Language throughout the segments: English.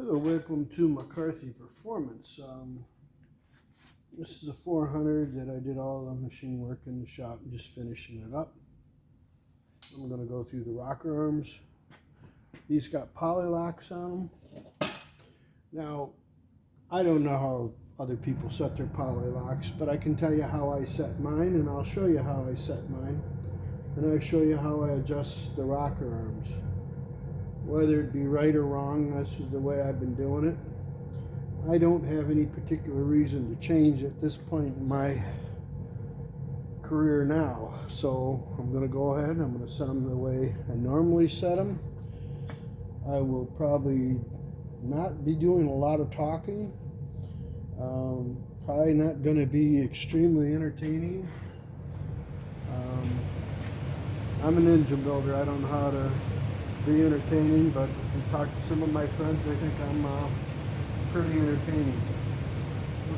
Welcome to McCarthy Performance. This is a 400 that I did all the machine work in the shop and just finishing it up. I'm going to go through the rocker arms. These got poly locks on them. Now, I don't know how other people set their poly locks, but I can tell you how I set mine, and I'll show you how I set mine. And I'll show you how I adjust the rocker arms. Whether it be right or wrong, this is the way I've been doing it. I don't have any particular reason to change at this point in my career now. So I'm going to go ahead, I'm going to set them the way I normally set them. I will probably not be doing a lot of talking. Probably not going to be extremely entertaining. I'm an engine builder. I don't know how to be entertaining, but if you talk to some of my friends, they think I'm pretty entertaining.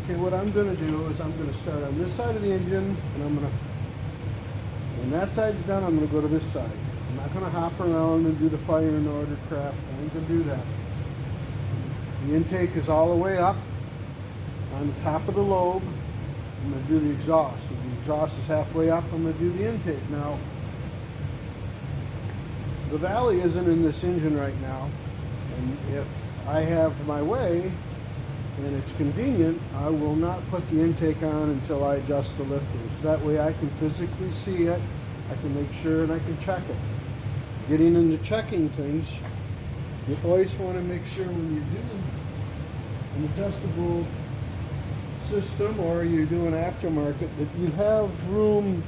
Okay, what I'm going to do is I'm going to start on this side of the engine, and when that side's done, I'm going to go to this side. I'm not going to hop around and do the fire in order crap. I ain't going to do that. The intake is all the way up on the top of the lobe. I'm going to do the exhaust. If the exhaust is halfway up, I'm going to do the intake. Now, the valley isn't in this engine right now, and if I have my way and it's convenient, I will not put the intake on until I adjust the lifters. That way I can physically see it, I can make sure, and I can check it. Getting into checking things, you always want to make sure when you do an adjustable system or you do an aftermarket that you have room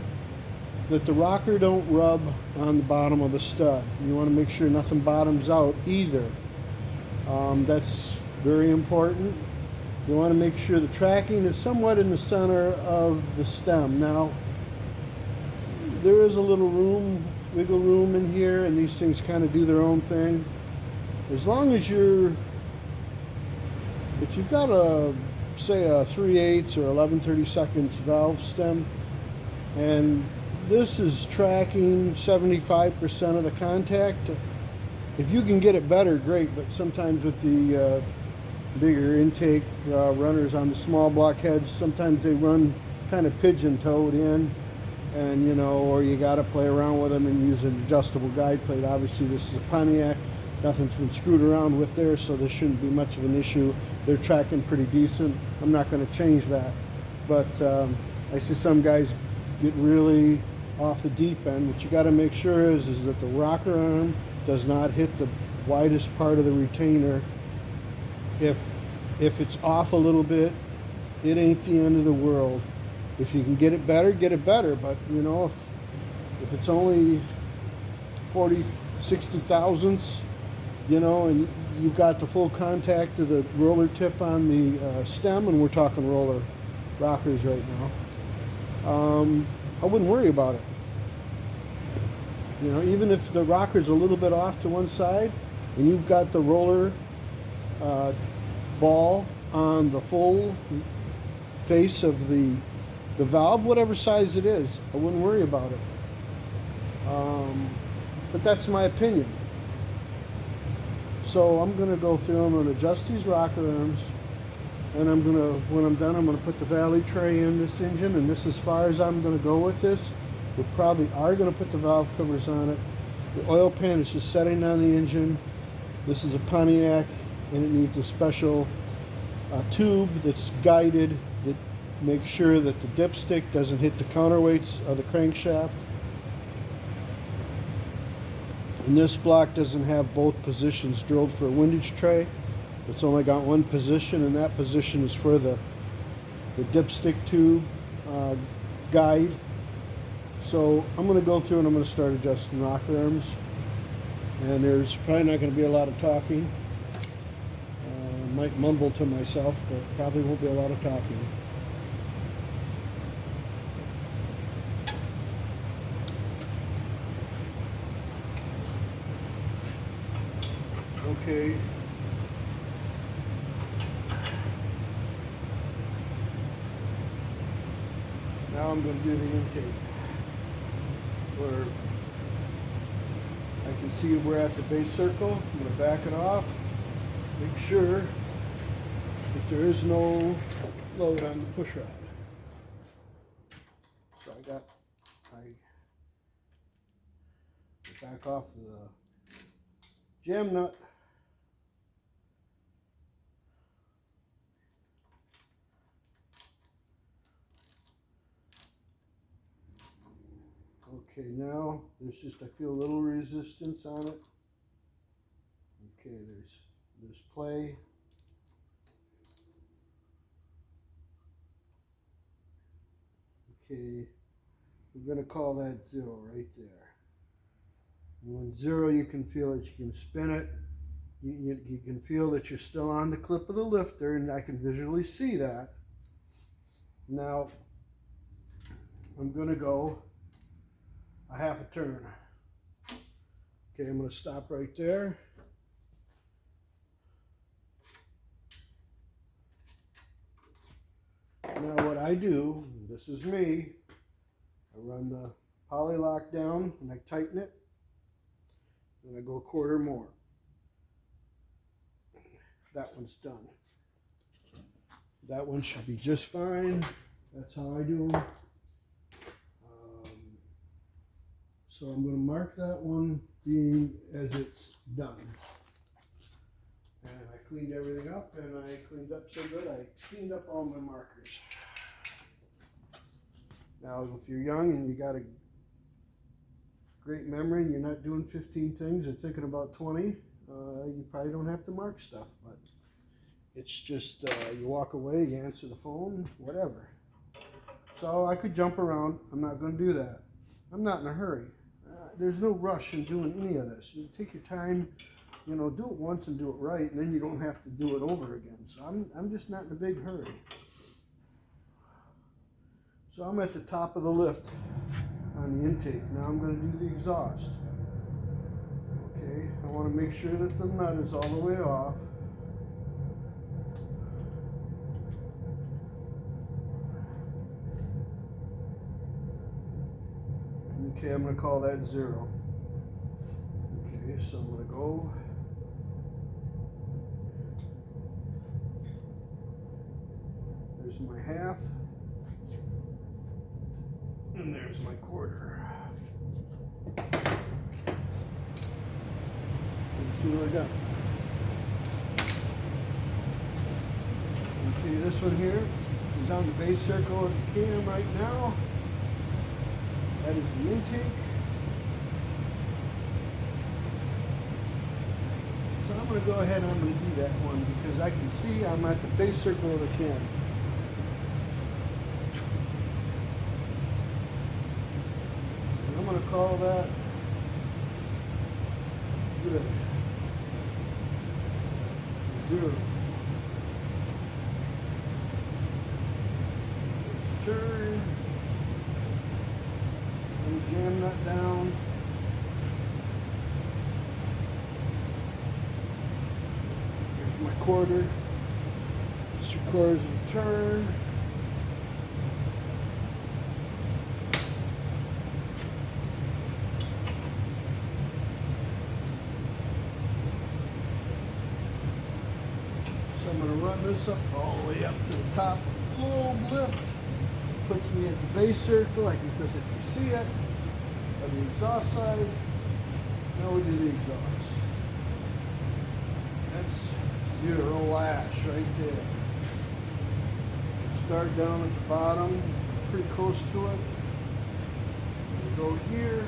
that the rocker don't rub on the bottom of the stud. You want to make sure nothing bottoms out either. That's very important. You want to make sure the tracking is somewhat in the center of the stem. Now, there is a little room, wiggle room in here, and these things kind of do their own thing. As long as if you've got say a 3/8 or 11/32 valve stem, and this is tracking 75% of the contact. If you can get it better, great, but sometimes with the bigger intake runners on the small block heads, sometimes they run kind of pigeon-toed in, and or you got to play around with them and use an adjustable guide plate. Obviously, this is a Pontiac. Nothing's been screwed around with there, so there shouldn't be much of an issue. They're tracking pretty decent. I'm not going to change that, but I see some guys get really off the deep end. What you got to make sure is that the rocker arm does not hit the widest part of the retainer. If it's off a little bit, it ain't the end of the world. If you can get it better, get it better. But if it's only 40, 60 thousandths, and you've got the full contact of the roller tip on the stem, and we're talking roller rockers right now, I wouldn't worry about it. Even if the rocker's a little bit off to one side and you've got the roller ball on the full face of the valve, whatever size it is, I wouldn't worry about it. But that's my opinion. So I'm going to go through, I'm going to adjust these rocker arms, and when I'm done, I'm going to put the valley tray in this engine, and this is as far as I'm going to go with this. We probably are going to put the valve covers on it. The oil pan is just setting on the engine. This is a Pontiac, and it needs a special tube that's guided that makes sure that the dipstick doesn't hit the counterweights of the crankshaft. And this block doesn't have both positions drilled for a windage tray. It's only got one position, and that position is for the dipstick tube guide. So I'm going to go through and I'm going to start adjusting rocker arms. And there's probably not going to be a lot of talking. I might mumble to myself, but probably won't be a lot of talking. Okay. Now I'm going to do the intake, where I can see we're at the base circle. I'm going to back it off. make sure that there is no load on the push rod. So I back off the jam nut. Okay, now there's just, I feel a little resistance on it. Okay, there's play. Okay, we're going to call that 0 right there. And when 0, you can feel it, you can spin it. You can feel that you're still on the clip of the lifter, and I can visually see that. Now, I'm going to go a half a turn. Okay, I'm going to stop right there. Now what I do, this is me, I run the poly lock down and I tighten it, and I go a quarter more. That one's done. That one should be just fine. That's how I do them. So I'm going to mark that one being as it's done. And I cleaned everything up, and I cleaned up so good, I cleaned up all my markers. Now, if you're young and you got a great memory and you're not doing 15 things or thinking about 20, you probably don't have to mark stuff, but it's just, you walk away, you answer the phone, whatever. So I could jump around. I'm not going to do that. I'm not in a hurry. There's no rush in doing any of this. You take your time, you know, do it once and do it right, and then you don't have to do it over again. So I'm just not in a big hurry. So I'm at the top of the lift on the intake. Now I'm going to do the exhaust. Okay, I want to make sure that the nut is all the way off. Okay, I'm going to call that 0. Okay, so I'm going to go. There's my half. And there's my quarter. And 2 are done. Okay, this one here is on the base circle of the cam right now. That is the intake. So I'm going to go ahead and I'm going to do that one because I can see I'm at the base circle of the cam. And I'm going to call that good. 0. Turn. Jam that down. Here's my quarter. 3/4 of a turn. So I'm going to run this up all the way up to the top of the lobe lift. Puts me at the base circle. I can physically see it. On the exhaust side. Now we do the exhaust. That's 0 lash right there. Start down at the bottom, pretty close to it. We go here.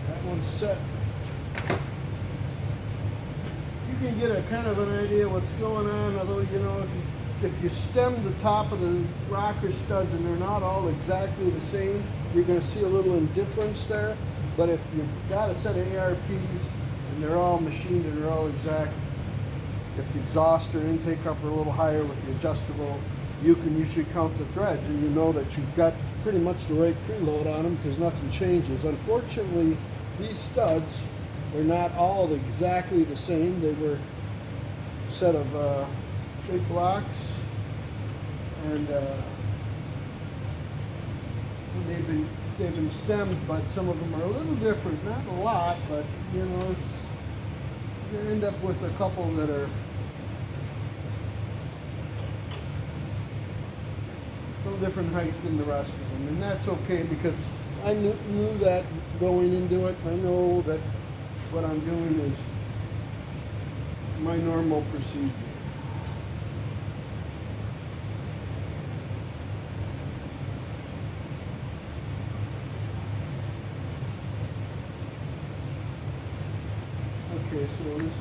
That one's set. You can get a kind of an idea what's going on, although, you know, if you stem the top of the rocker studs and they're not all exactly the same, you're going to see a little indifference there. But if you've got a set of ARPs and they're all machined and they're all exact, if the exhaust or intake up are a little higher with the adjustable, you can usually count the threads and you know that you've got pretty much the right preload on them because nothing changes. Unfortunately, these studs are not all exactly the same. They were a set of big blocks, and they've been stemmed, but some of them are a little different. Not a lot, but you know, you end up with a couple that are a little different height than the rest of them, and that's okay because I knew that going into it. I know that what I'm doing is my normal procedure. Okay, so this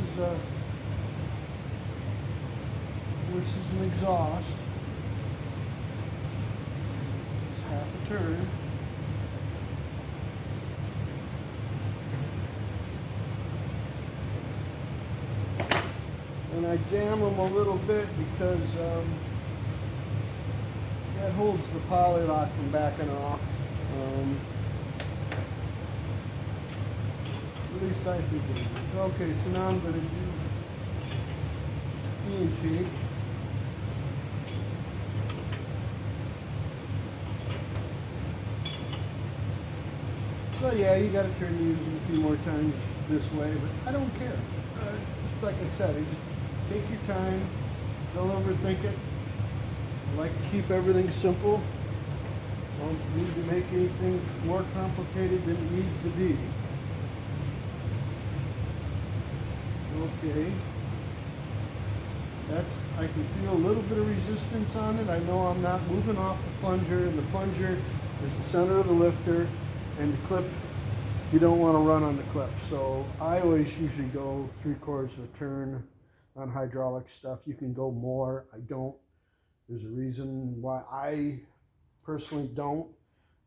is an exhaust. It's half a turn. And I jam them a little bit because that holds the poly lock from backing off. At least I think it is. Okay, so now I'm going to do the intake. So yeah, you got to turn the engine a few more times this way, but I don't care. Just like I said, just take your time. Don't overthink it. I like to keep everything simple. Don't need to make anything more complicated than it needs to be. Okay. I can feel a little bit of resistance on it. I know I'm not moving off the plunger, and the plunger is the center of the lifter, and the clip, you don't want to run on the clip. So I always usually go 3/4 of a turn on hydraulic stuff. You can go more. I don't. There's a reason why I personally don't.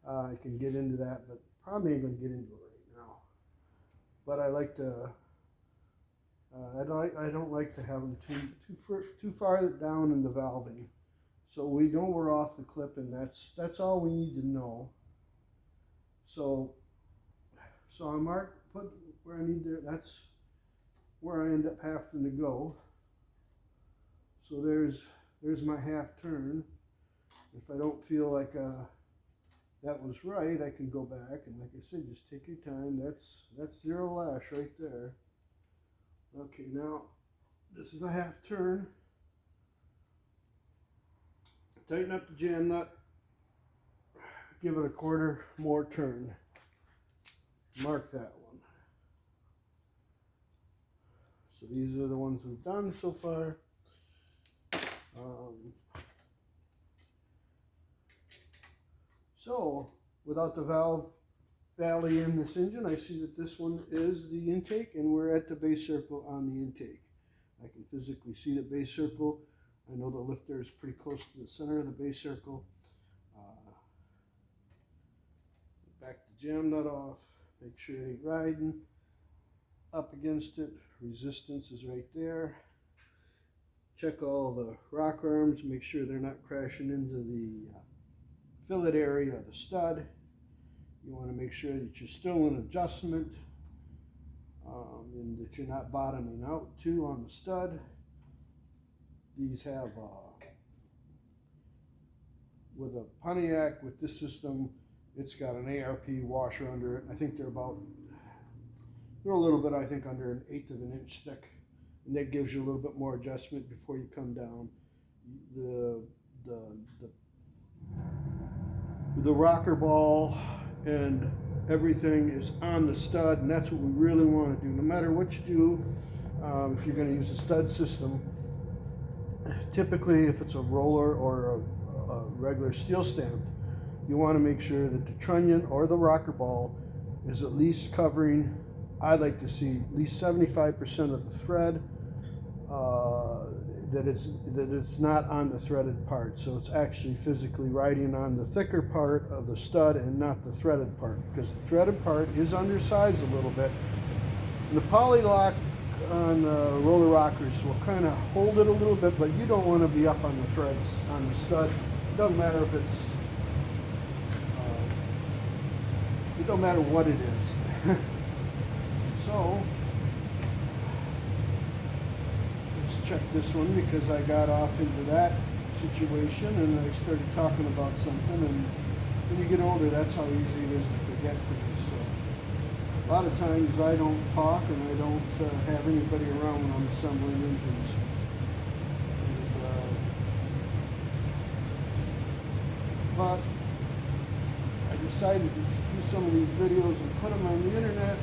I can get into that, but probably ain't going to get into it right now. But I like to. I don't like to have them too far down in the valving. So we know we're off the clip, and that's all we need to know. So I put where I need to. That's where I end up having to go. So there's my half turn. If I don't feel like that was right, I can go back, and like I said, just take your time. That's zero lash right there. Okay, now this is a half turn. Tighten up the jam nut. Give it a 1/4 more turn. Mark that one. So these are the ones we've done so far. So without the valve valley in this engine, I see that this one is the intake, and we're at the base circle on the intake. I can physically see the base circle. I know the lifter is pretty close to the center of the base circle. Back the jam nut off, make sure it ain't riding up against it. Resistance is right there. Check all the rock arms, make sure they're not crashing into the fillet area of the stud. You want to make sure that you're still in adjustment, and that you're not bottoming out too on the stud. These have, with a Pontiac, with this system, it's got an ARP washer under it. I think they're a little bit, I think, under 1/8 of an inch thick. And that gives you a little bit more adjustment before you come down. The rocker ball and everything is on the stud, and that's what we really want to do. No matter what you do, if you're going to use a stud system, typically if it's a roller or a regular steel stamped, you want to make sure that the trunnion or the rocker ball is at least covering, I'd like to see at least 75% of the thread, that it's not on the threaded part. So it's actually physically riding on the thicker part of the stud and not the threaded part, because the threaded part is undersized a little bit. And the poly lock on roller rockers will kind of hold it a little bit, but you don't want to be up on the threads on the stud. It doesn't matter if it's, it don't matter what it is. So let's check this one, because I got off into that situation and I started talking about something, and when you get older, that's how easy it is to forget things. So a lot of times I don't talk and I don't have anybody around when I'm assembling engines. But I decided to do some of these videos and put them on the internet.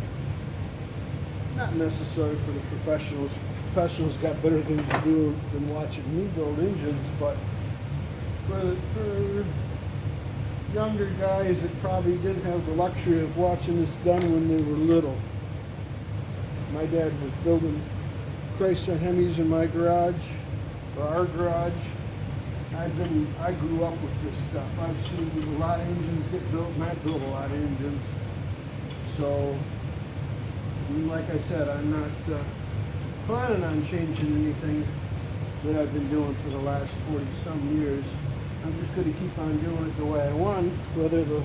Not necessary for the professionals. Professionals got better things to do than watching me build engines, but for younger guys that probably didn't have the luxury of watching this done when they were little. My dad was building Chrysler Hemis in my garage, or our garage. I grew up with this stuff. I've seen a lot of engines get built, and I built a lot of engines. So, like I said, I'm not planning on changing anything that I've been doing for the last 40-some years. I'm just going to keep on doing it the way I want, whether the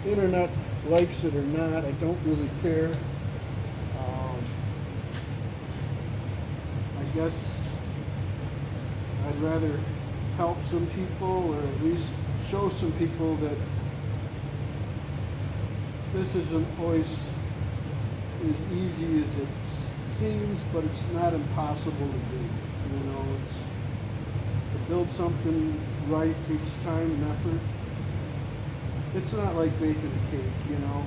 internet likes it or not. I don't really care. I guess I'd rather help some people, or at least show some people that this isn't always as easy as it seems, but it's not impossible to do. You know, to build something right takes time and effort. It's not like baking a cake, you know.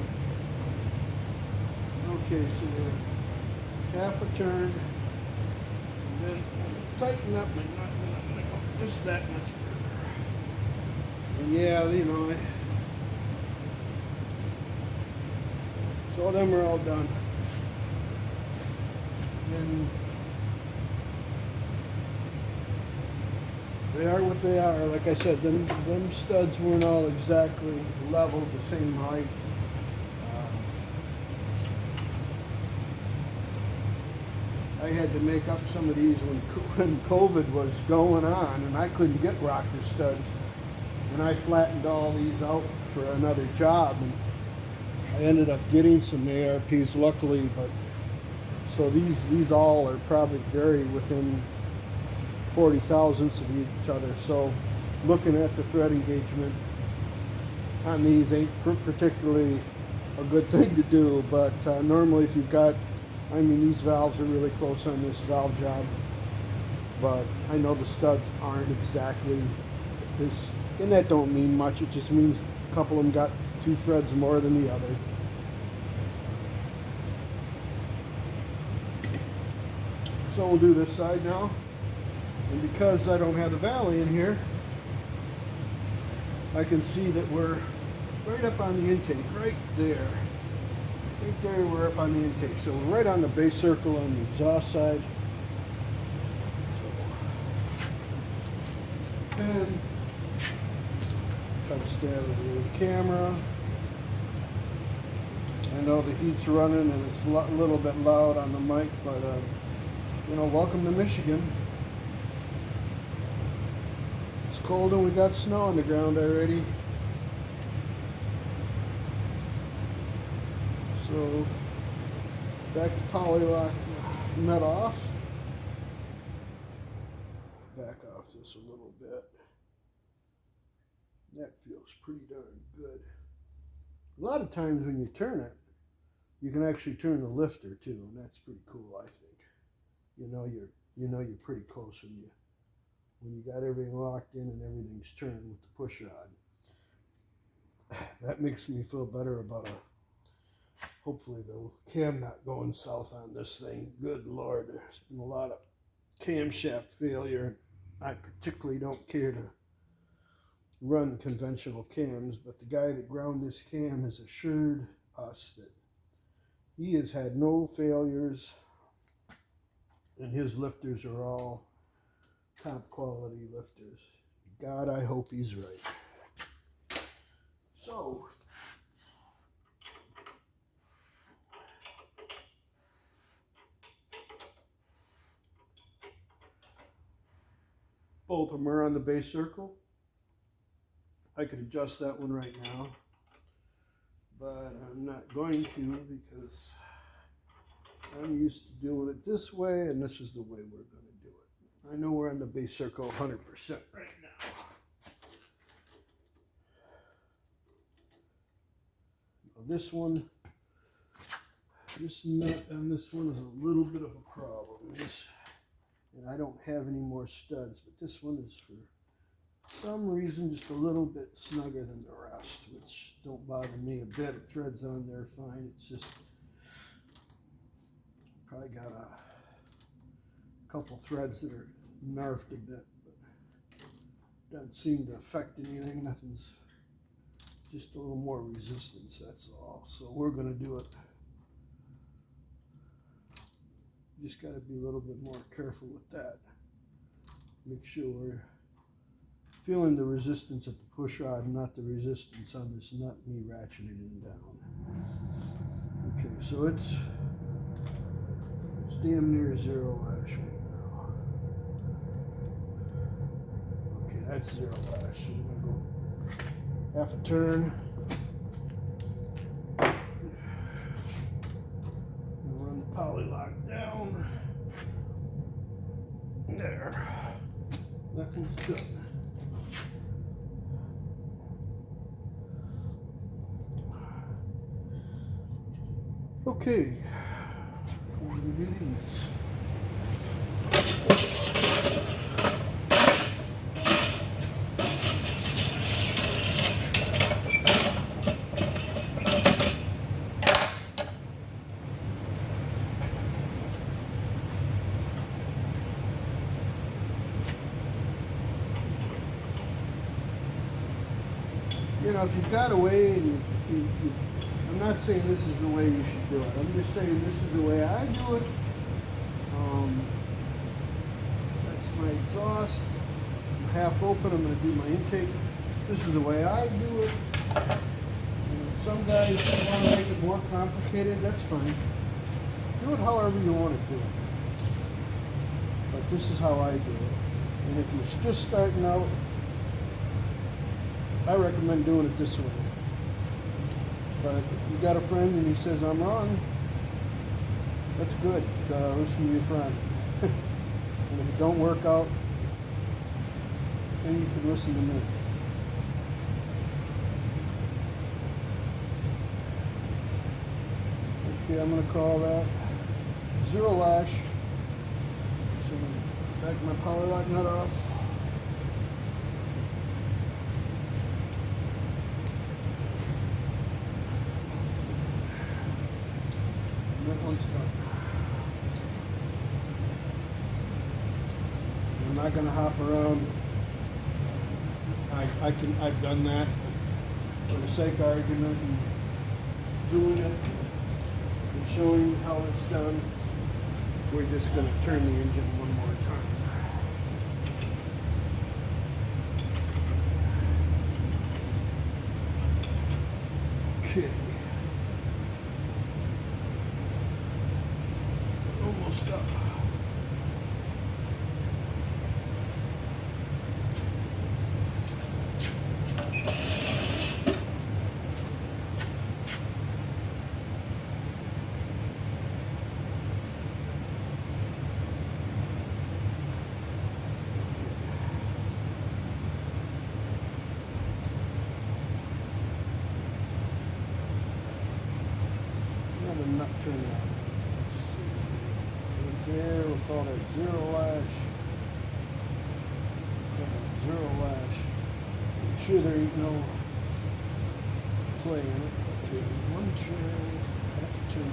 Okay, so we're half a turn, and then tighten up my nut, and I'm gonna go just that much further. And yeah, you know, so then we're all done. And they are what they are. Like I said, them studs weren't all exactly level, the same height. I had to make up some of these when COVID was going on, and I couldn't get rocker studs. And I flattened all these out for another job, and I ended up getting some ARPs, luckily. But so these all are probably very within 40 thousandths of each other. So looking at the thread engagement on these ain't particularly a good thing to do, but normally if you've got, I mean, these valves are really close on this valve job, but I know the studs aren't exactly this, and that don't mean much. It just means a couple of them got 2 threads more than the other. So we'll do this side now. And because I don't have the valley in here, I can see that we're right up on the intake, right there. Right there, we're up on the intake. So we're right on the base circle on the exhaust side. So, and try to stay out of the camera. I know the heat's running and it's a little bit loud on the mic, but you know, welcome to Michigan. It's cold and we got snow on the ground already. So back to polylock nut off. Back off this a little bit. That feels pretty darn good. A lot of times when you turn it, you can actually turn the lifter too, and that's pretty cool, I think. You know you're pretty close when you got everything locked in and everything's turned with the push rod. That makes me feel better about hopefully the cam not going south on this thing. Good Lord, there's been a lot of camshaft failure. I particularly don't care to run conventional cams, but the guy that ground this cam has assured us that he has had no failures, and his lifters are all top quality lifters. God, I hope he's right. So, both of them are on the base circle. I could adjust that one right now, but I'm not going to because I'm used to doing it this way, and this is the way we're going to do it. I know we're on the base circle 100% right now. this nut on this one is a little bit of a problem. And I don't have any more studs, but this one is for some reason just a little bit snugger than the rest, which don't bother me a bit. It threads on there fine. It's just probably got a couple threads that are nerfed a bit, but doesn't seem to affect anything. Nothing's, just a little more resistance, that's all. So we're going to do it. Just got to be a little bit more careful with that. Make sure we're feeling the resistance at the push rod, not the resistance on this nut, me ratcheting it down. Okay, so it's damn near 0 lash right now. Okay, that's 0 lash. So we're gonna go half a turn. And run the poly lock down. There. That one's done. Okay. We're gonna do these. You know, if you've got a way, and I'm not saying this is the way you should do it. I'm just saying this is the way I do it. That's my exhaust. I'm half open. I'm going to do my intake. This is the way I do it. Some guys want to make it more complicated. That's fine. Do it however you want to do it. But this is how I do it. And if you're just starting out, I recommend doing it this way. But if you got a friend and he says I'm wrong, that's good. Listen to your friend. And if it don't work out, then you can listen to me. Okay, I'm going to call that 0 lash. So I'm going to back my poly lock nut off. That one's done. I'm not going to hop around. I've done that for the sake of argument and doing it and showing how it's done. We're just going to turn the engine one more time. Okay. Almost up. Another nut turn out. There, we'll call that 0 lash. Call that 0 lash. Make sure there ain't no play in it. Okay, one turn, half a turn.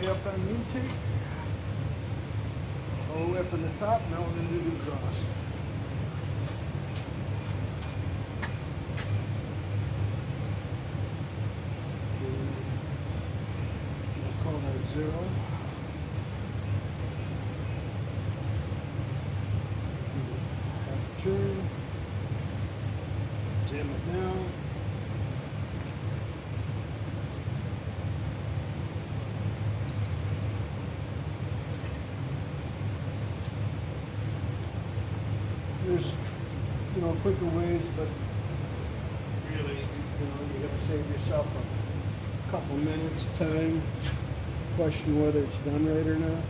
Up on the intake, all the way up on the top. Now we're going to do the exhaust. Okay. We'll call that 0. Half a turn. Jam it down. There's, quicker ways, but really, you got to save yourself a couple minutes of time. Question whether it's done right or not.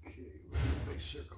Okay, we're in a big circle.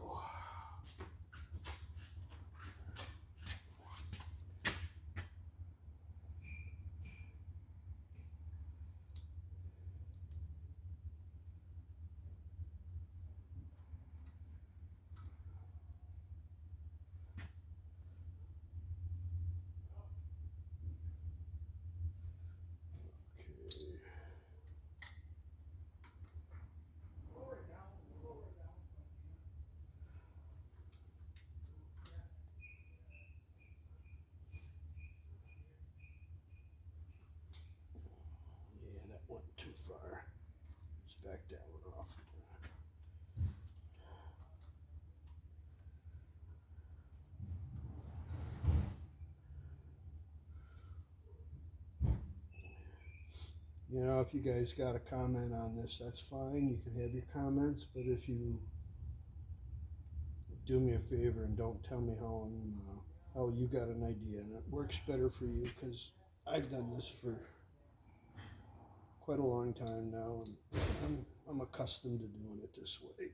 Yeah, that went too far. Let's back that one off. If you guys got a comment on this, that's fine. You can have your comments, but if you do me a favor and don't tell me how you got an idea and it works better for you, because I've done this for quite a long time now, and I'm accustomed to doing it this way.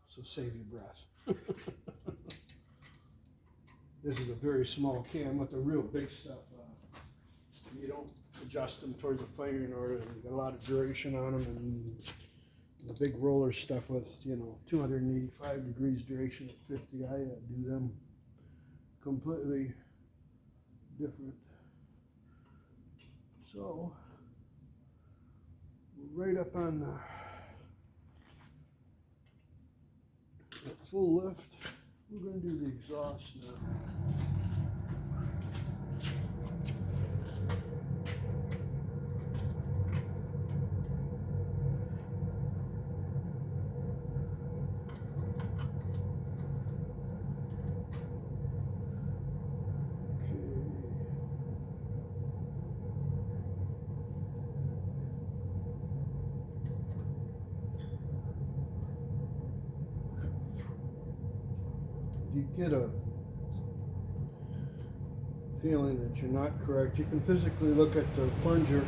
So save your breath. This is a very small can with the real big stuff. You don't adjust them towards the firing order. You got a lot of duration on them, and the big roller stuff with 285 degrees duration at 50. I do them completely different. So we're right up on at full lift. We're going to do the exhaust now. If you get a feeling that you're not correct, you can physically look at the plunger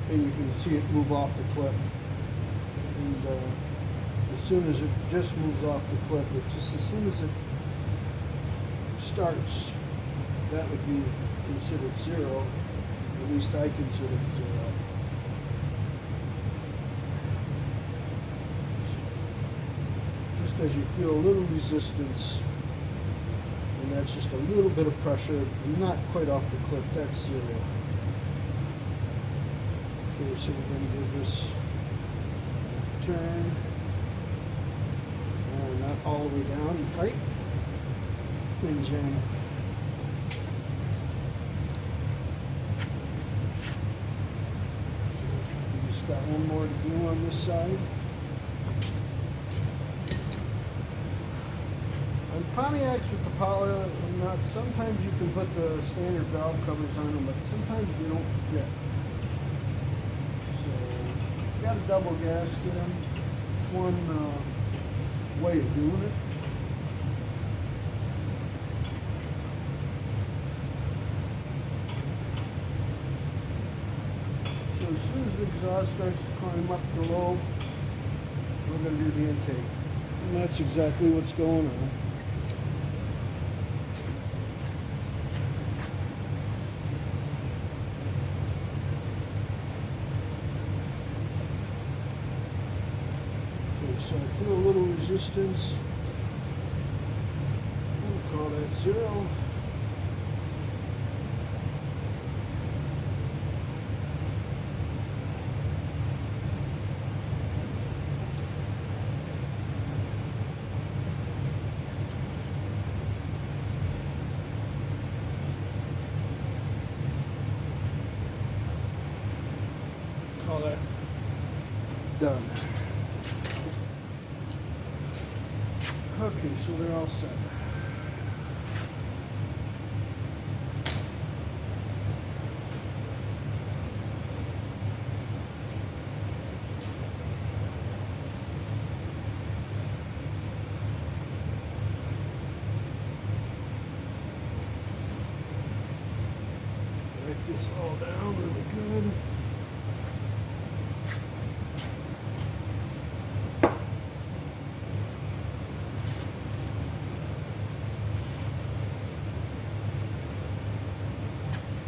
and you can see it move off the clip. And as soon as it just moves off the clip, as soon as it starts, that would be considered zero. At least I consider it zero. As you feel a little resistance, and that's just a little bit of pressure, not quite off the clip, that's zero. Okay, so we're going to give this a turn, and not all the way down and tight, then jam. So we just got one more to do on this side. On Pontiacs with the poly, sometimes you can put the standard valve covers on them, but sometimes they don't fit. So you got to double gasket them. It's one way of doing it. So as soon as the exhaust starts to climb up the lobe, we're going to do the intake. And that's exactly what's going on. So I feel a little resistance. We'll call that zero. all that done. Okay, so they're all set. Write this all down really good.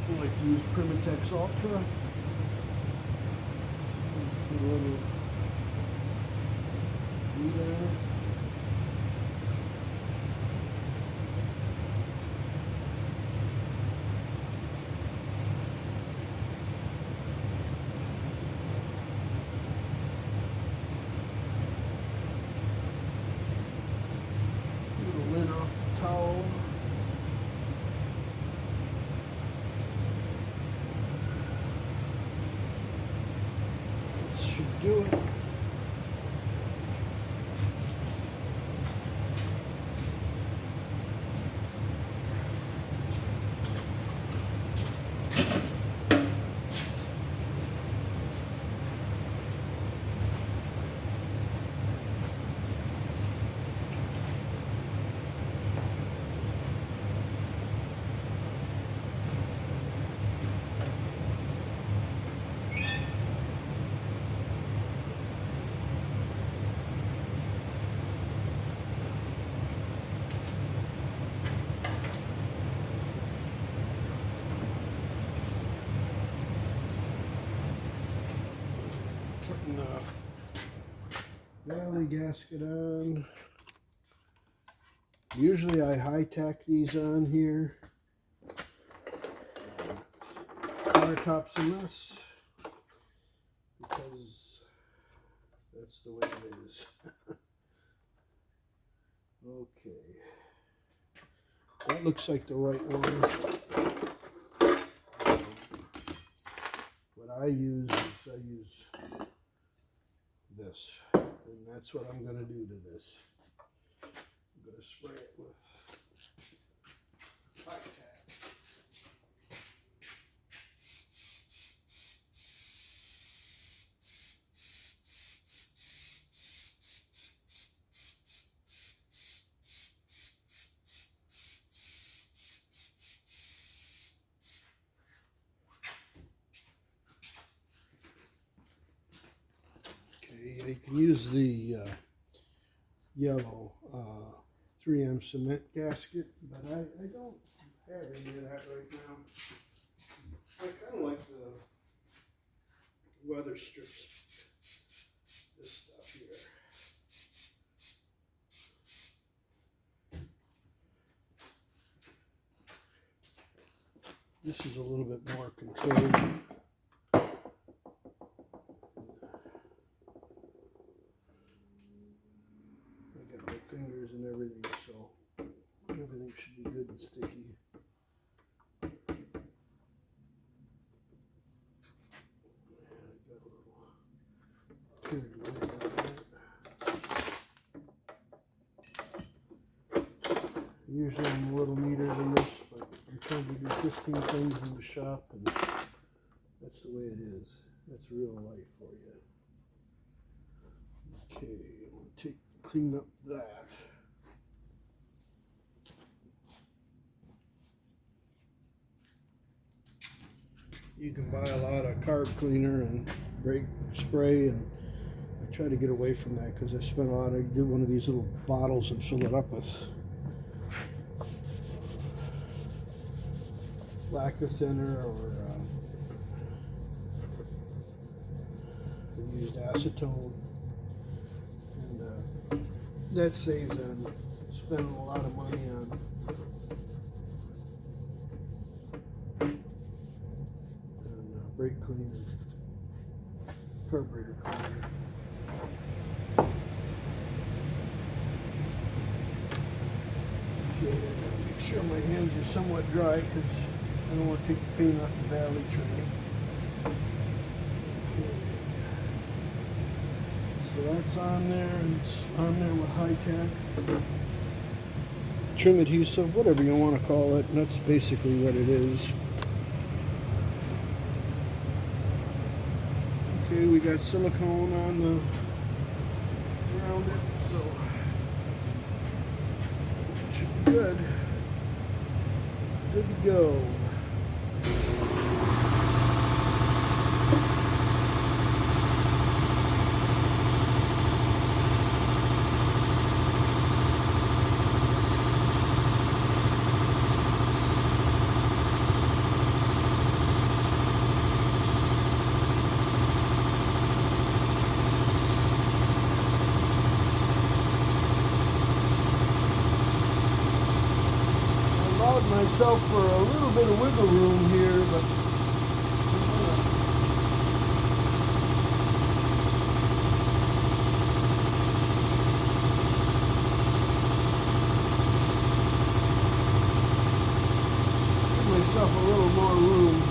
I like to use Pontiac Ultra. Just put a little bead on it. Little lint off the towel. Should do it. Putting the valley gasket on. Usually I high tack these on here. Countertop's a mess because that's the way it is. Okay, that looks like the right one. What I use this, and that's what I'm going to do to this. I'm going to spray it with high tack. You can use the yellow 3M cement gasket, but I don't have any of that right now. I kind of like the weather strips, this stuff here. This is a little bit more controlled. Fingers and everything, so everything should be good and sticky. I got a little carried away on that. Usually I'm a little neater than this, but I'm trying to do 15 things in the shop, and that's the way it is. That's real life for you. Okay, I'm going to clean up that. You can buy a lot of carb cleaner and brake spray, and I try to get away from that because I spend a lot. I do one of these little bottles and fill it up with lacquer thinner, or I used acetone, and that saves on spending a lot of money on brake cleaner, carburetor cleaner. Okay, I gotta make sure my hands are somewhat dry because I don't want to take the paint off the valley tray. Okay. So that's on there, and it's on there with high-tech trim adhesive, whatever you want to call it, and that's basically what it is. Okay, we got silicone on the around it, so it should be good. Good to go. Allowed myself for a little bit of wiggle room here, but give myself a little more room.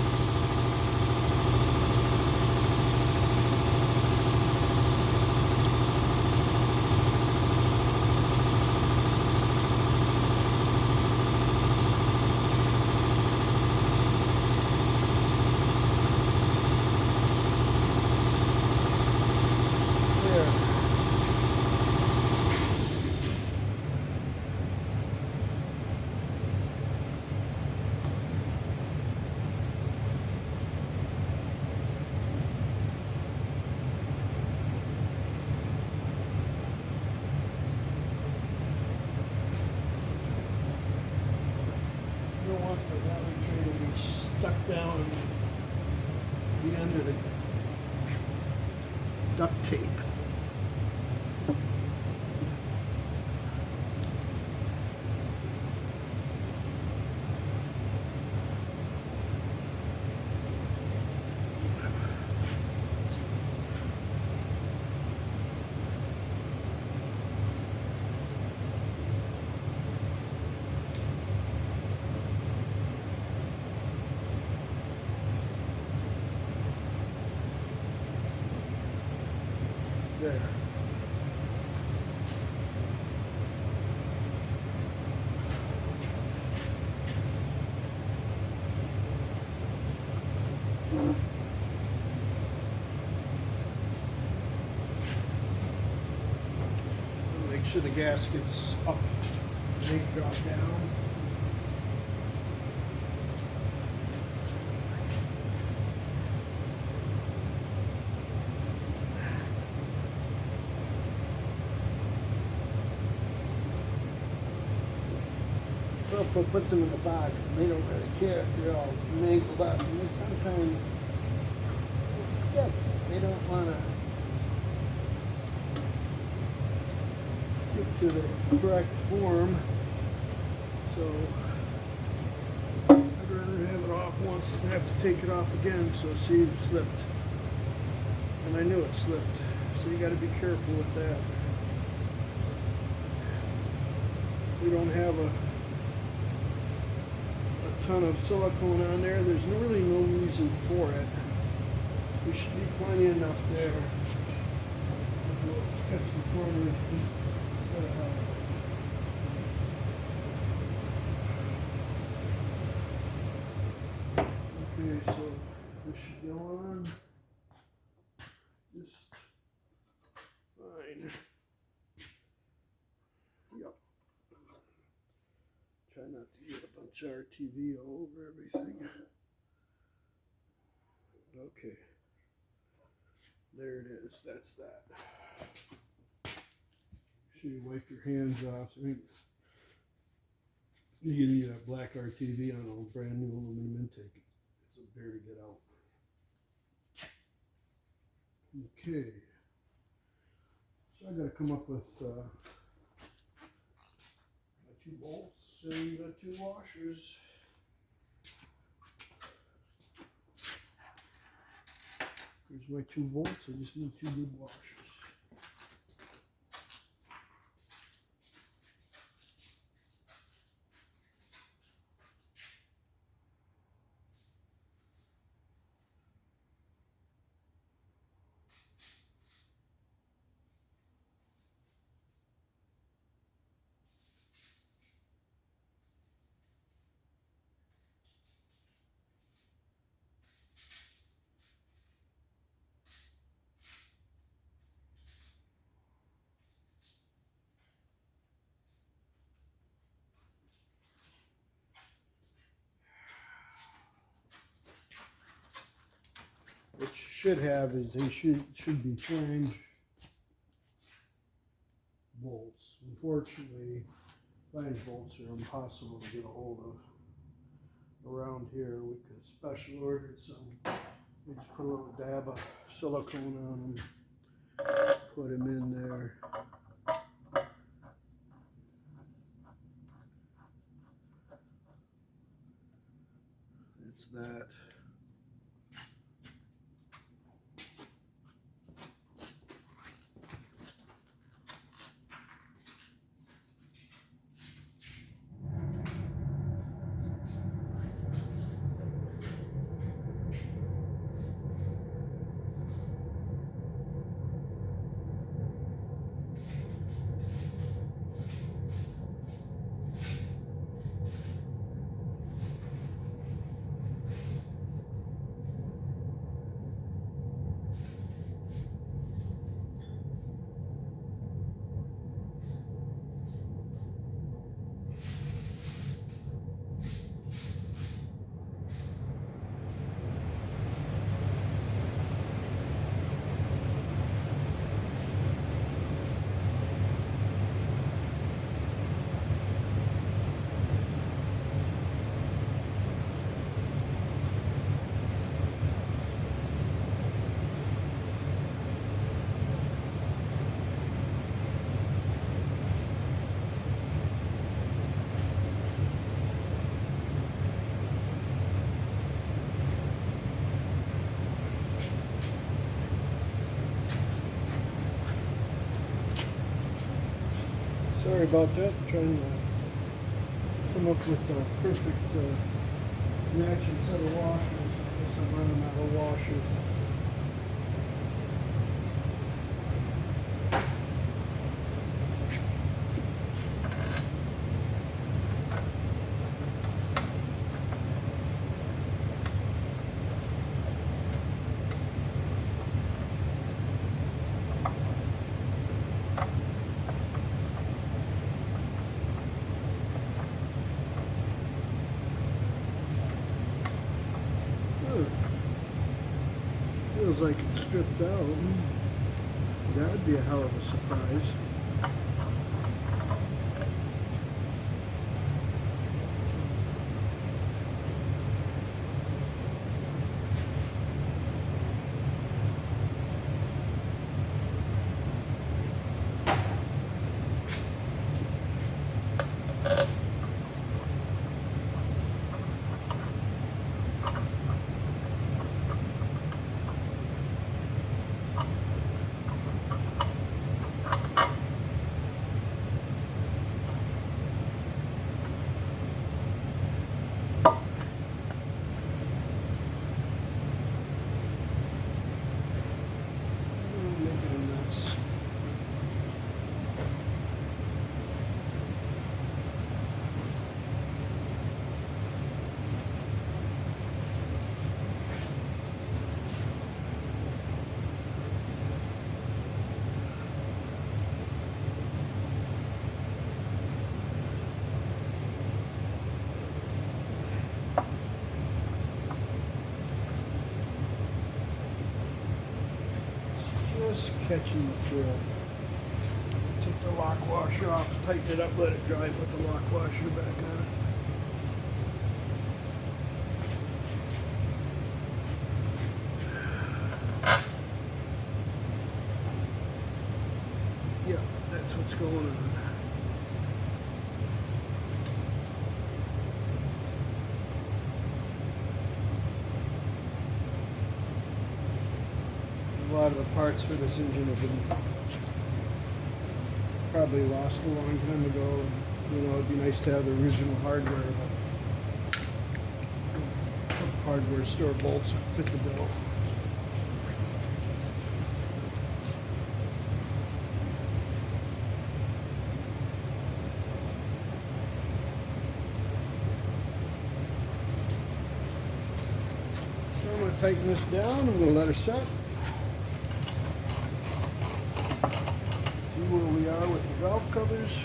Don't want the rally tray to be stuck down at the end of the duct tape. There. Make sure the gasket's up, make drop down. Purple puts them in the box, and they don't really care if they're all mangled up. And they sometimes stick. They don't want to stick to the correct form. So I'd rather have it off once than have to take it off again. So see, it slipped, and I knew it slipped. So you got to be careful with that. We don't have a ton of silicone on there. There's really no reason for it. There should be plenty enough there. We'll catch the corners just for the hell. Okay, so this should go on just fine. Yep. Try not to get a bunch of RTV all over everything. Okay. There it is. That's that. Make sure you wipe your hands off. I mean, you need a black RTV on a brand new aluminum intake. It's a bear to get out. Okay. So I got to come up with 2 bolts and 2 washers. Here's my 2 volts. I just need 2 good washers. What you should have is they should be flange bolts. Unfortunately, flange bolts are impossible to get a hold of around here. We could special ordered some. We just put a little dab of silicone on them, put them in there. It's that. Sorry about that. Trying to come up with a perfect matching set of washers. I guess I'm running out of washers. Feels like it's stripped out. That would be a hell of a surprise. Just catching the thread. Take the lock washer off, tighten it up, let it dry, put the lock washer back on it. Yeah, that's what's going on. A lot of the parts for this engine have been probably lost a long time ago. You know, it'd be nice to have the original hardware, but hardware store bolts fit the bill. So I'm going to tighten this down. I'm going to let her set. See where we are with the valve covers.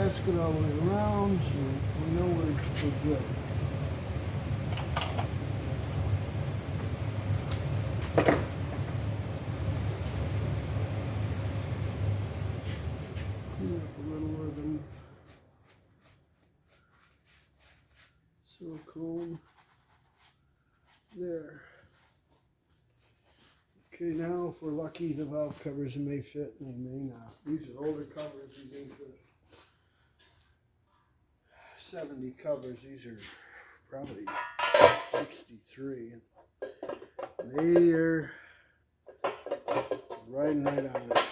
gasket all the way around, so we know we're good. Clean up a little of them silicone. There. Okay, now if we're lucky, the valve covers may fit and they may not. These are older covers. These ain't the 70 covers. These are probably 63. They are riding right on it.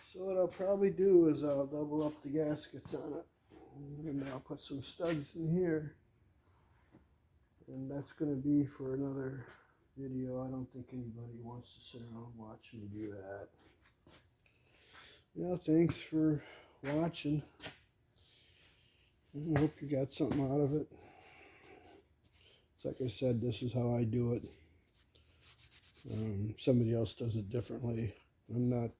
So what I'll probably do is I'll double up the gaskets on it. And I'll put some studs in here. And that's going to be for another video. I don't think anybody wants to sit around and watch me do that. Yeah, thanks for watching. I hope you got something out of it. It's like I said, this is how I do it. Somebody else does it differently. I'm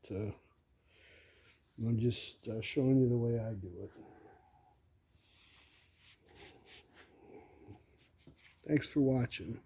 just showing you the way I do it. Thanks for watching.